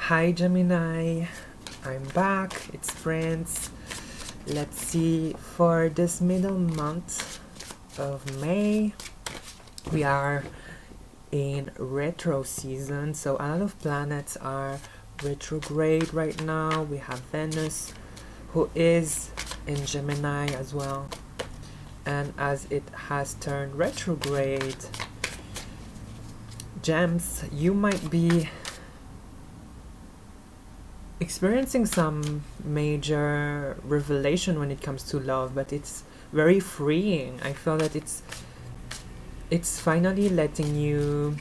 Hi Gemini, I'm back, it's Prince. Let's see, for this middle month of May, we are in retro season, so a lot of planets are retrograde right now. We have Venus, who is in Gemini as well, and as it has turned retrograde, gems, you might be experiencing some major revelation when it comes to love, but it's very freeing. I feel that it's finally letting you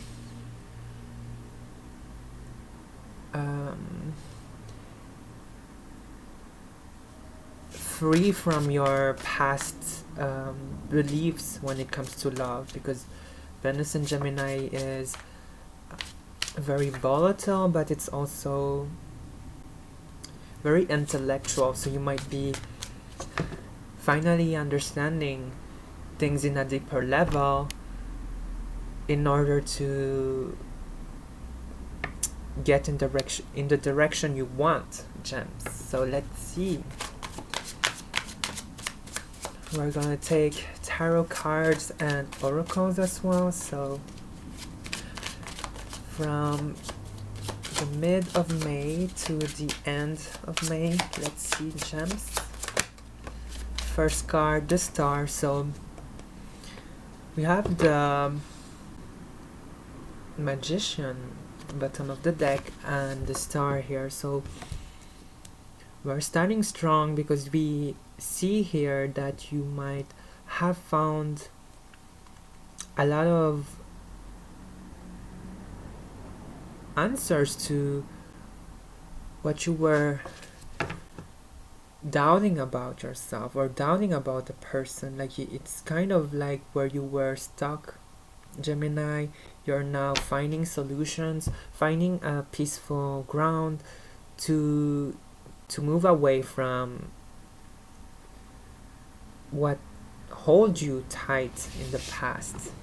free from your past beliefs when it comes to love, because Venus in Gemini is very volatile, but it's also very intellectual, so you might be finally understanding things in a deeper level in order to get in the direction you want, gems. So let's see. We're gonna take tarot cards and oracles as well. So from the mid of May to the end of May, let's see, gems. First card, the Star. So we have the Magician bottom of the deck and the Star here. So we're starting strong because we see here that you might have found a lot of answers to what you were doubting about yourself or doubting about a person. Like, it's kind of like where you were stuck, Gemini. You're now finding solutions, finding a peaceful ground to move away from what holds you tight in the past.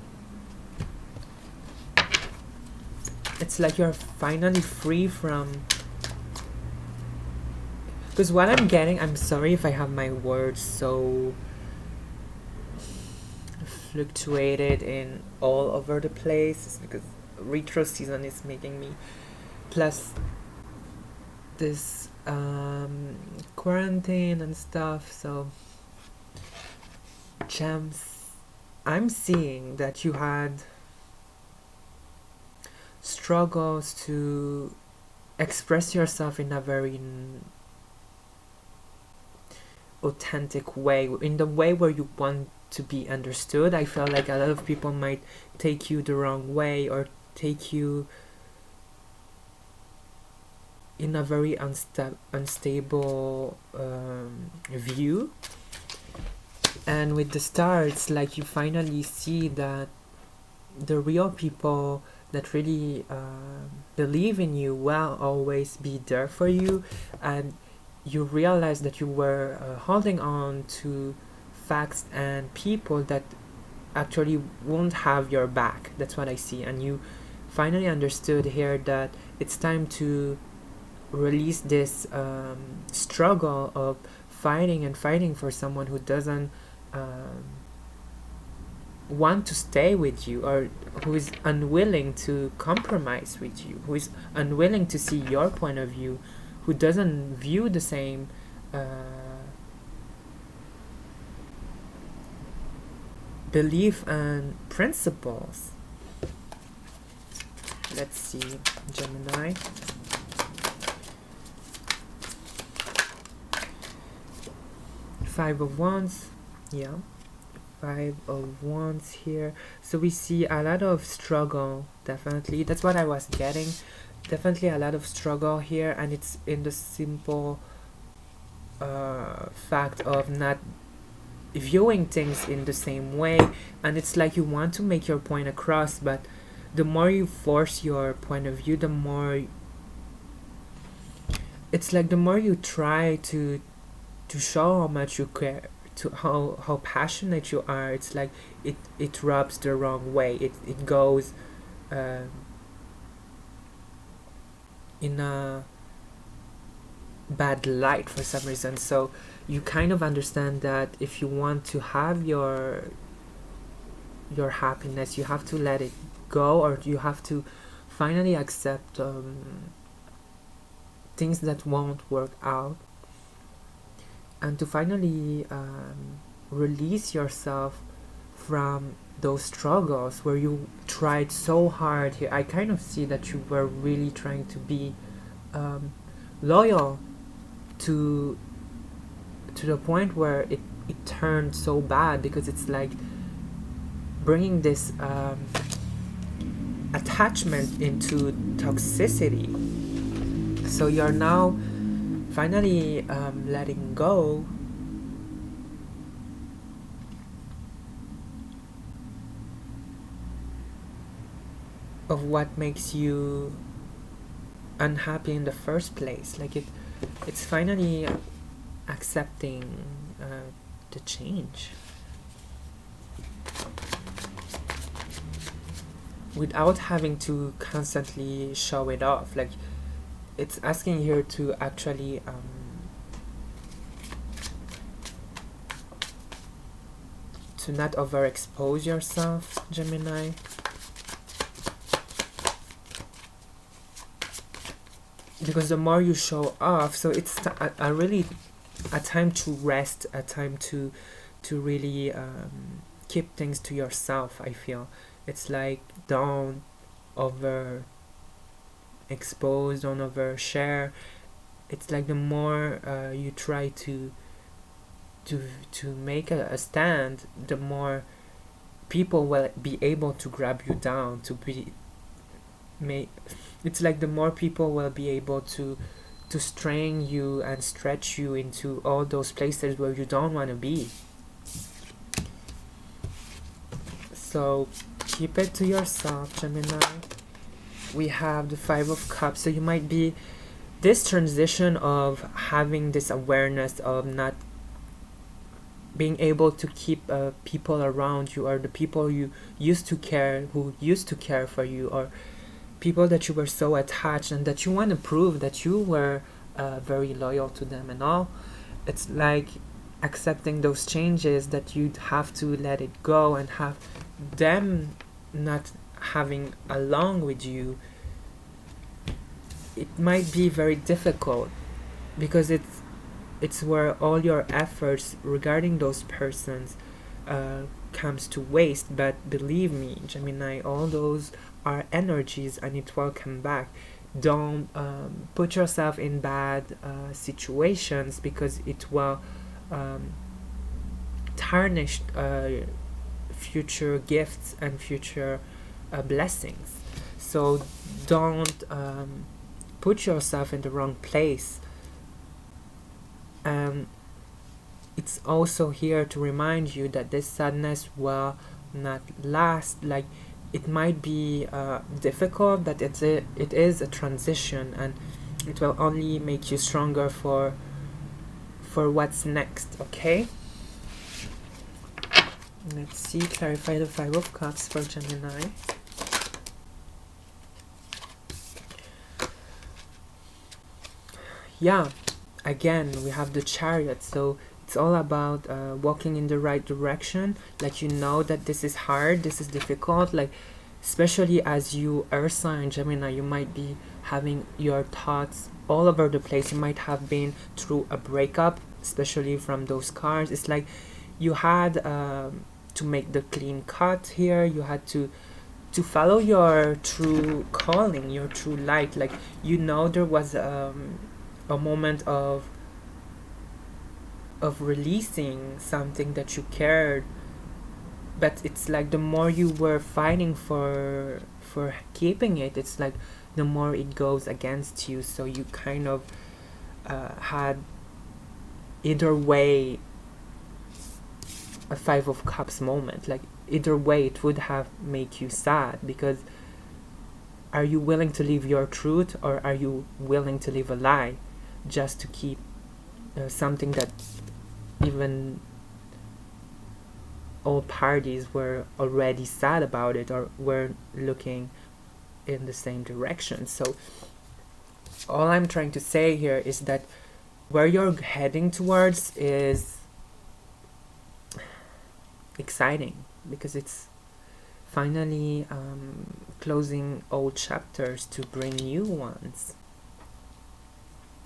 It's like you're finally free from, because what I'm getting, I'm sorry if I have my words so fluctuated in all over the place, it's because retro season is making me, plus this quarantine and stuff. So gems, I'm seeing that you had struggles to express yourself in a very authentic way, in the way where you want to be understood. I feel like a lot of people might take you the wrong way or take you in a very unstable view. And with the Star, it's like you finally see that the real people that really believe in you will always be there for you, and you realize that you were holding on to facts and people that actually won't have your back. That's what I see. And you finally understood here that it's time to release this struggle of fighting for someone who doesn't want to stay with you, or who is unwilling to compromise with you, who is unwilling to see your point of view, who doesn't view the same belief and principles. Let's see, Gemini. Five of Wands, yeah, Five of Wands here. So we see a lot of struggle, definitely. That's what I was getting. Definitely a lot of struggle here, and it's in the simple fact of not viewing things in the same way. And it's like you want to make your point across, but the more you force your point of view, the more, it's like the more you try to show how much you care, to how passionate you are, it's like it rubs the wrong way. It goes in a bad light for some reason. So you kind of understand that if you want to have your happiness, you have to let it go, or you have to finally accept things that won't work out, and to finally release yourself from those struggles where you tried so hard. Here I kind of see that you were really trying to be loyal to the point where it turned so bad, because it's like bringing this attachment into toxicity. So you're now finally letting go of what makes you unhappy in the first place. Like it's finally accepting the change without having to constantly show it off. Like it's asking here to actually to not overexpose yourself, Gemini. Because the more you show off, so it's a really a time to rest, a time to really keep things to yourself. I feel it's like don't over expose, don't overshare. It's like the more you try to make a stand, the more people will be able to grab you down, to be it's like the more people will be able to strain you and stretch you into all those places where you don't want to be. So keep it to yourself, Gemini. We have the Five of Cups. So you might be this transition of having this awareness of not being able to keep people around you, or the people you used to care, who used to care for you, or people that you were so attached and that you want to prove that you were very loyal to them and all. It's like accepting those changes, that you'd have to let it go and have them not having along with you. It might be very difficult because it's where all your efforts regarding those persons comes to waste. But believe me, Gemini, all those are energies and it will come back. Don't put yourself in bad situations, because it will tarnish future gifts and future blessings. So don't put yourself in the wrong place. It's also here to remind you that this sadness will not last. Like it might be difficult, but it is a transition, and it will only make you stronger for what's next. Okay, let's see, clarify the Five of Cups for Gemini. Yeah, again we have the Chariot. So it's all about walking in the right direction. Like you know that this is hard, this is difficult. Like especially as you Earth sign Gemini, you might be having your thoughts all over the place. You might have been through a breakup, especially from those cards. It's like you had to make the clean cut here. You had to follow your true calling, your true light. Like you know there was a moment of releasing something that you cared, but it's like the more you were fighting for keeping it, it's like the more it goes against you. So you kind of had either way a Five of Cups moment. Like either way it would have made you sad, because are you willing to live your truth, or are you willing to live a lie just to keep something that even all parties were already sad about it, or were looking in the same direction? So all I'm trying to say here is that where you're heading towards is exciting, because it's finally closing old chapters to bring new ones.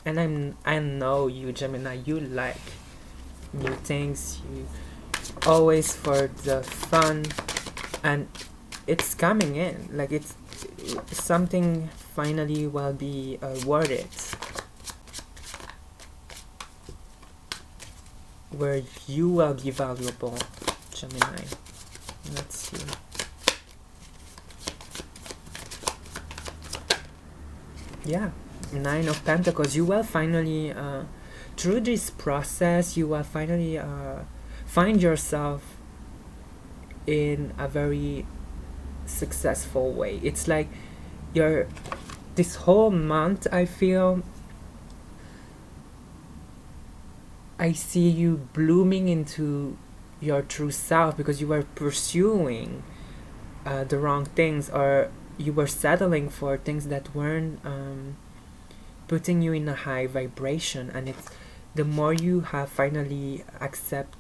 And I know you, Gemini, you like new things, you always for the fun, and it's coming in, like it's something finally will be worth it, where you will be valuable, Gemini. Let's see. Yeah, 9 of Pentacles. You will finally through this process you will finally find yourself in a very successful way. It's like you're this whole month, I feel I see you blooming into your true self, because you were pursuing the wrong things, or you were settling for things that weren't putting you in a high vibration. And it's the more you have finally accept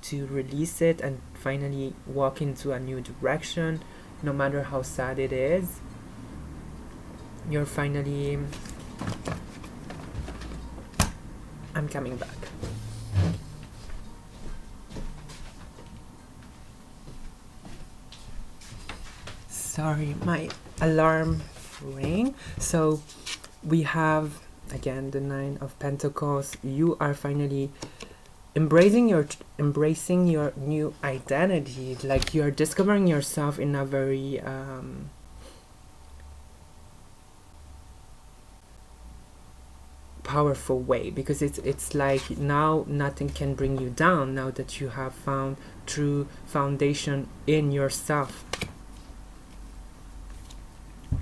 to release it and finally walk into a new direction, no matter how sad it is, you're finally... I'm coming back. Sorry, my alarm rang. So we have again the 9 of Pentacles. You are finally embracing your new identity, like you're discovering yourself in a very powerful way, because it's like now nothing can bring you down, now that you have found true foundation in yourself.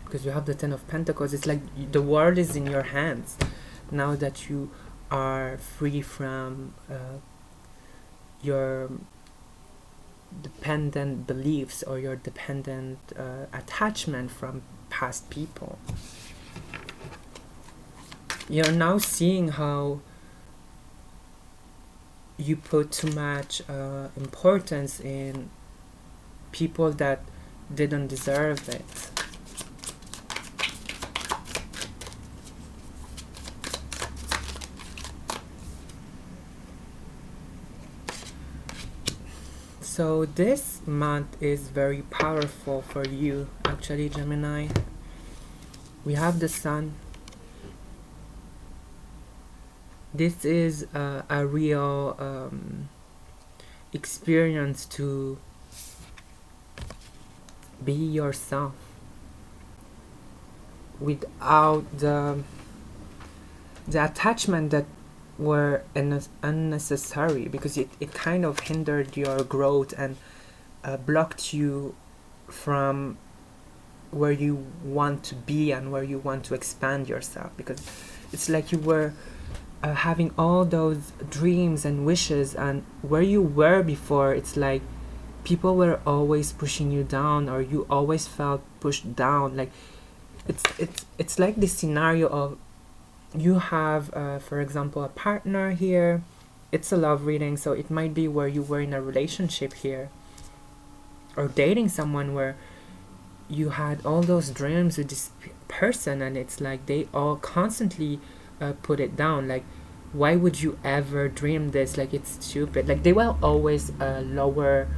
Because you have the 10 of Pentacles, it's like the world is in your hands now that you are free from your dependent beliefs or your dependent attachment from past people. You're now seeing how you put too much importance in people that didn't deserve it. So this month is very powerful for you, actually, Gemini. We have the Sun. This is a real experience to be yourself without the attachment that were unnecessary, because it kind of hindered your growth and blocked you from where you want to be and where you want to expand yourself, because it's like you were having all those dreams and wishes, and where you were before, it's like people were always pushing you down, or you always felt pushed down. Like it's like this scenario of you have for example a partner here. It's a love reading, so it might be where you were in a relationship here or dating someone where you had all those dreams with this person, and it's like they all constantly put it down. Like, why would you ever dream this? Like, it's stupid. Like, they will always lower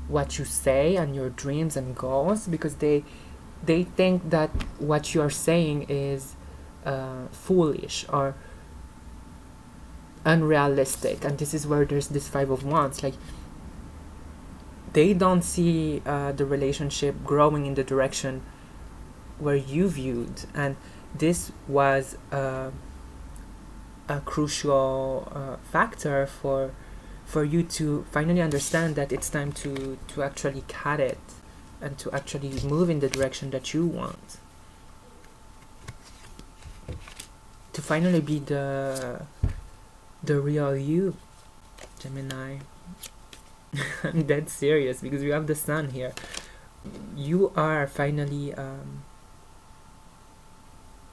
what you say and your dreams and goals, because they think that what you're saying is foolish or unrealistic. And this is where there's this 5 of Wands. Like, they don't see the relationship growing in the direction where you viewed, and this was a crucial factor for you to finally understand that it's time to actually cut it and to actually move in the direction that you want, to finally be the real you, Gemini. I'm dead serious, because you have the Sun here. You are finally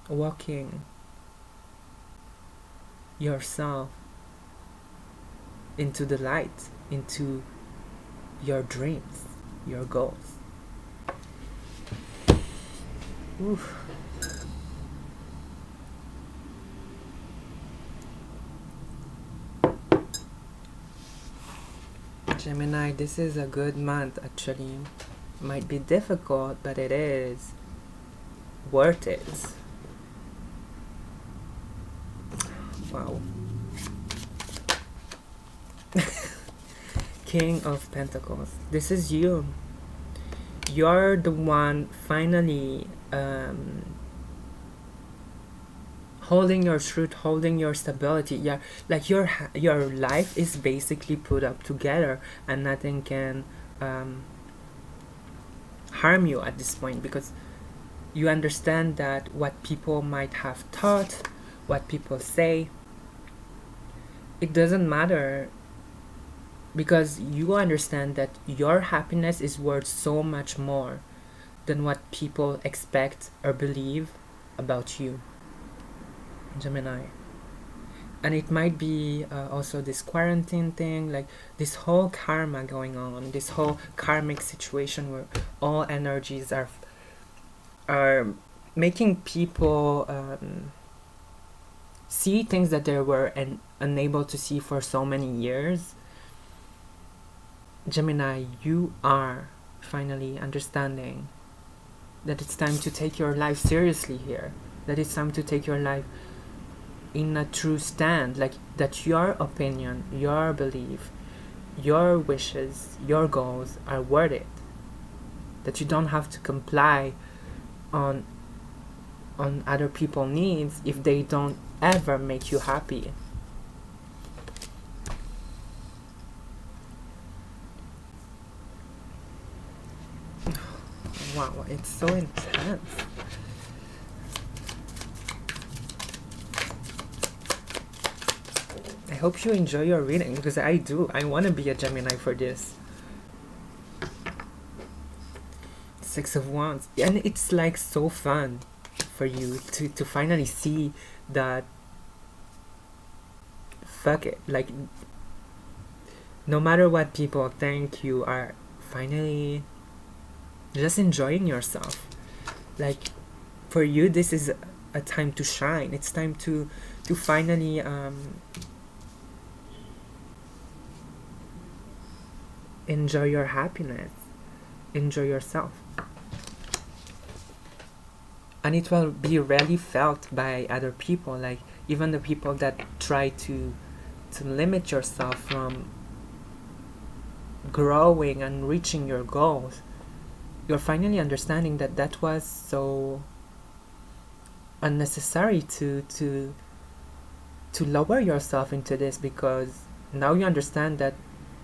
walking yourself into the light, into your dreams, your goals. Oof. Gemini, this is a good month actually. Might be difficult, but it is worth it. Wow. King of Pentacles. This is you. You're the one finally holding your truth, holding your stability. Yeah, like your life is basically put up together, and nothing can harm you at this point, because you understand that what people might have thought, what people say, it doesn't matter, because you understand that your happiness is worth so much more than what people expect or believe about you, Gemini. And it might be also this quarantine thing, like this whole karma going on, this whole karmic situation where all energies are making people see things that they were unable to see for so many years. Gemini, you are finally understanding that it's time to take your life seriously here, that it's time to take your life in a true stand, like that your opinion, your belief, your wishes, your goals are worth it, that you don't have to comply on other people's needs if they don't ever make you happy. Wow, it's so intense. I hope you enjoy your reading, because I do. I want to be a Gemini for this. Six of Wands. And it's like so fun for you to finally see that, fuck it, like no matter what people think, you are finally just enjoying yourself. Like for you, this is a time to shine. It's time to finally enjoy your happiness, enjoy yourself. And it will be really felt by other people, like even the people that try to limit yourself from growing and reaching your goals. You're finally understanding that that was so unnecessary to lower yourself into this, because now you understand that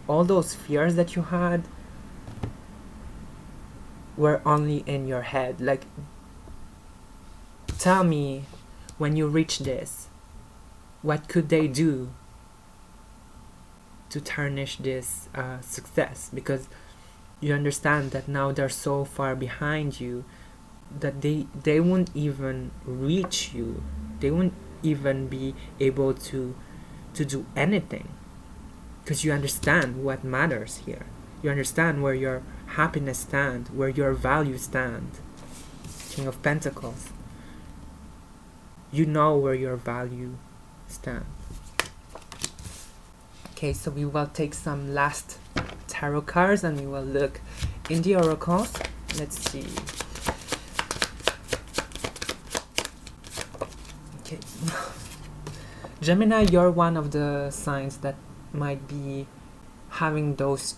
all those fears that you had were only in your head. Like, tell me, when you reach this, what could they do to tarnish this success? Because you understand that now they're so far behind you that they won't even reach you. They won't even be able to do anything, because you understand what matters here. You understand where your happiness stand, where your values stand. King of Pentacles. You know where your value stands. Okay, so we will take some last tarot cards and we will look in the oracles. Let's see. Okay. Gemini, you're one of the signs that might be having those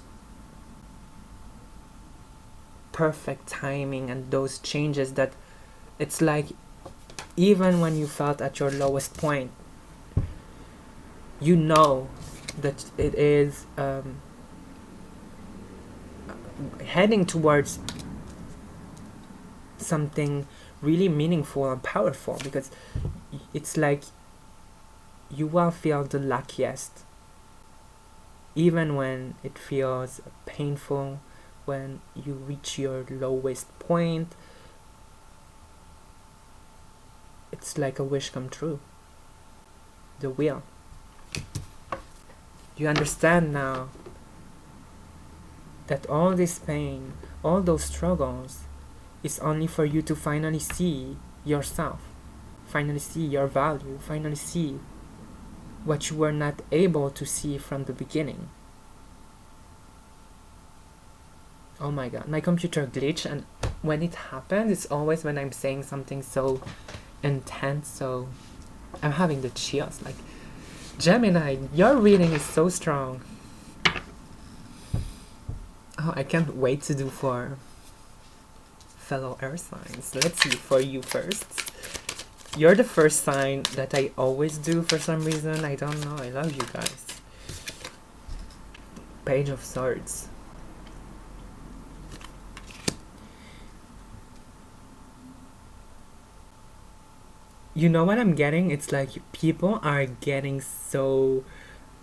perfect timing and those changes that it's like even when you felt at your lowest point, you know that it is heading towards something really meaningful and powerful, because it's like you will feel the luckiest even when it feels painful, when you reach your lowest point. it's like a wish come true. The wheel. You understand now that all this pain, all those struggles, is only for you to finally see yourself, finally see your value, finally see what you were not able to see from the beginning. Oh my god, my computer glitched, and when it happens, it's always when I'm saying something so intense, so I'm having the chills. Like, Gemini, your reading is so strong. Oh, I can't wait to do for fellow air signs. Let's see for you first. You're the first sign that I always do for some reason. I don't know. I love you guys. Page of Swords. You know what I'm getting? It's like people are getting so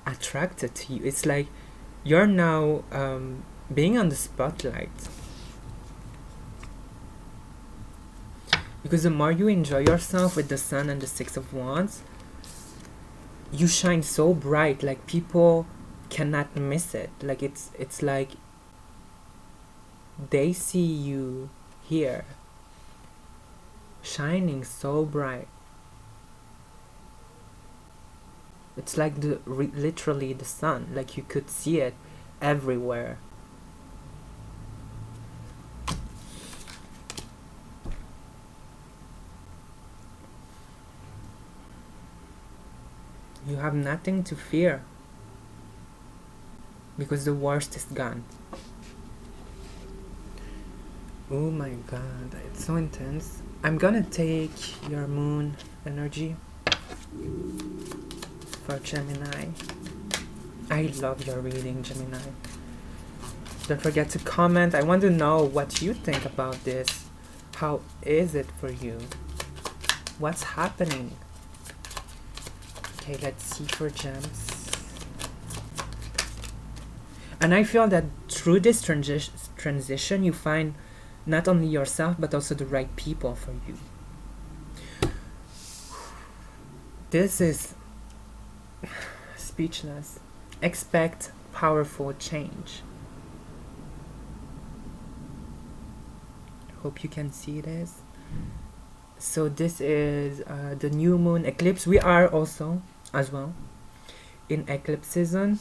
attracted to you. It's like you're now being on the spotlight. Because the more you enjoy yourself with the Sun and the Six of Wands, you shine so bright, like people cannot miss it. Like it's like they see you here shining so bright. It's like literally the sun, like you could see it everywhere. You have nothing to fear because the worst is gone. Oh my god, it's so intense. I'm gonna take your moon energy for Gemini. I love your reading, Gemini. Don't forget to comment. I want to know what you think about this. How is it for you? What's happening? Okay, let's see for gems. And I feel that through this transition, you find not only yourself, but also the right people for you. This is speechless. Expect powerful change. Hope you can see this. So this is the new moon eclipse. We are also as well in eclipse season.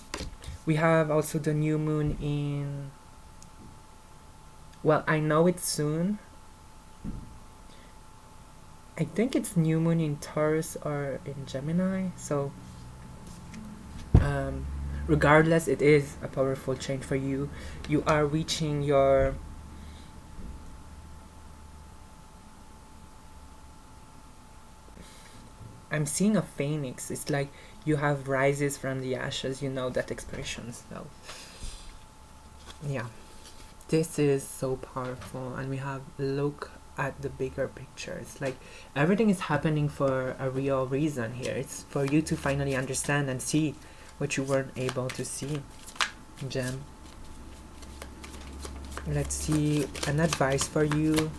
We have also the new moon in, well, I know it's soon. I think it's new moon in Taurus or in Gemini. So regardless, it is a powerful change for you. You are reaching your I'm seeing a phoenix. It's like you have rises from the ashes. You know that expression. So yeah, this is so powerful. And we have look at the bigger picture. It's like everything is happening for a real reason here. It's for you to finally understand and see what you weren't able to see. Gem. Let's see an advice for you.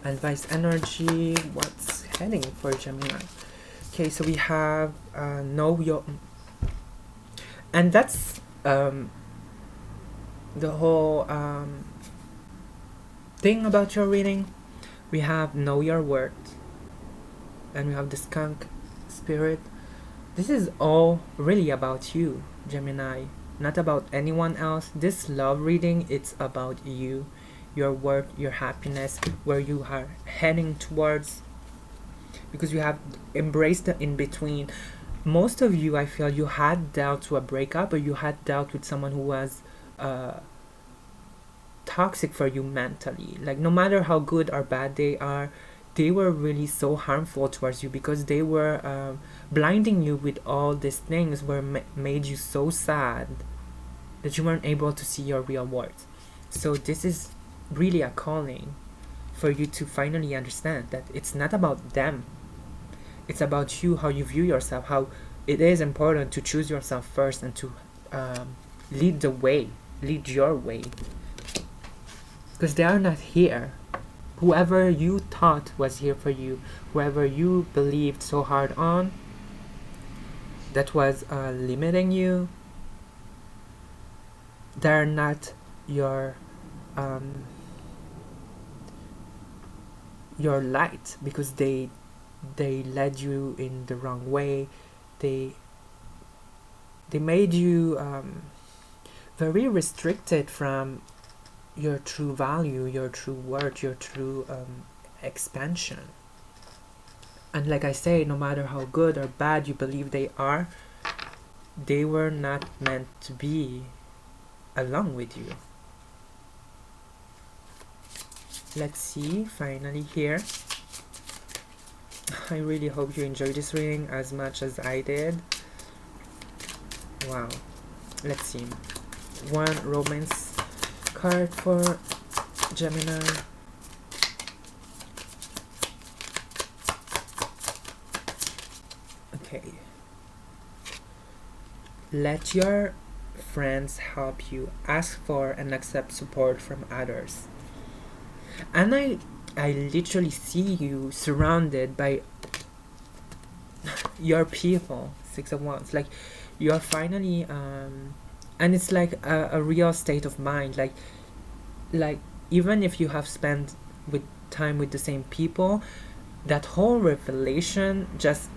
Advice energy. What's heading for Gemini? Okay, so we have know your, and that's the whole thing about your reading. We have know your worth, and we have the skunk spirit. This is all really about you, Gemini, not about anyone else. This love reading, it's about you, your work, your happiness, where you are heading towards, because you have embraced the in-between. Most of you, I feel, you had dealt with a breakup, or you had dealt with someone who was toxic for you mentally. Like, no matter how good or bad they are, they were really so harmful towards you, because they were blinding you with all these things, were made you so sad that you weren't able to see your real worth. So this is really a calling for you to finally understand that it's not about them. It's about you, how you view yourself, how it is important to choose yourself first and to lead the way, lead your way. Because they are not here. Whoever you thought was here for you, whoever you believed so hard on, that was limiting you, they're not your light, because they led you in the wrong way. They made you very restricted from your true value, your true worth, your true expansion. And like I say, no matter how good or bad you believe they are, they were not meant to be along with you. Let's see, finally here. I really hope you enjoyed this reading as much as I did. Wow. Let's see. One romance card for Gemini. Okay. Let your friends help you. Ask for and accept support from others. And I literally see you surrounded by your people. 6 of Wands. Like, you're finally and it's like a real state of mind. Like even if you have spent with time with the same people, that whole revelation just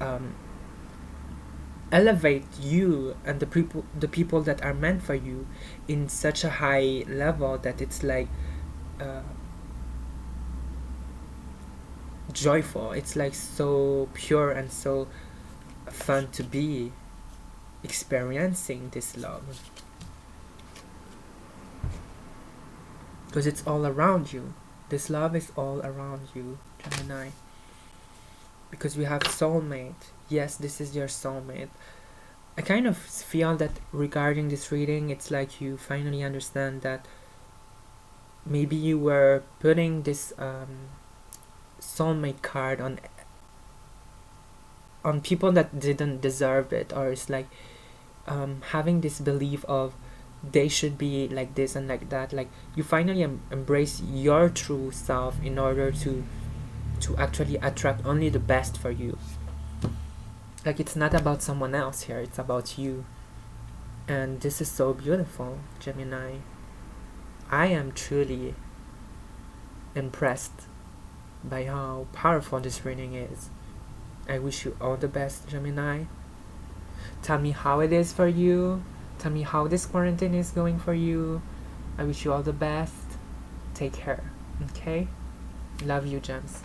elevate you and the people that are meant for you in such a high level that it's like joyful. It's like so pure and so fun to be experiencing this love, because it's all around you. This love is all around you, Gemini, because we have soulmate. Yes, this is your soulmate. I kind of feel that regarding this reading, it's like you finally understand that maybe you were putting this soulmate card on people that didn't deserve it, or it's like having this belief of they should be like this and like that. Like, you finally embrace your true self in order to actually attract only the best for you. Like, it's not about someone else here, it's about you. And this is so beautiful, Gemini. I am truly impressed by how powerful this reading is. I wish you all the best, Gemini. Tell me how it is for you. Tell me how this quarantine is going for you. I wish you all the best. Take care. Okay? Love you, Gems.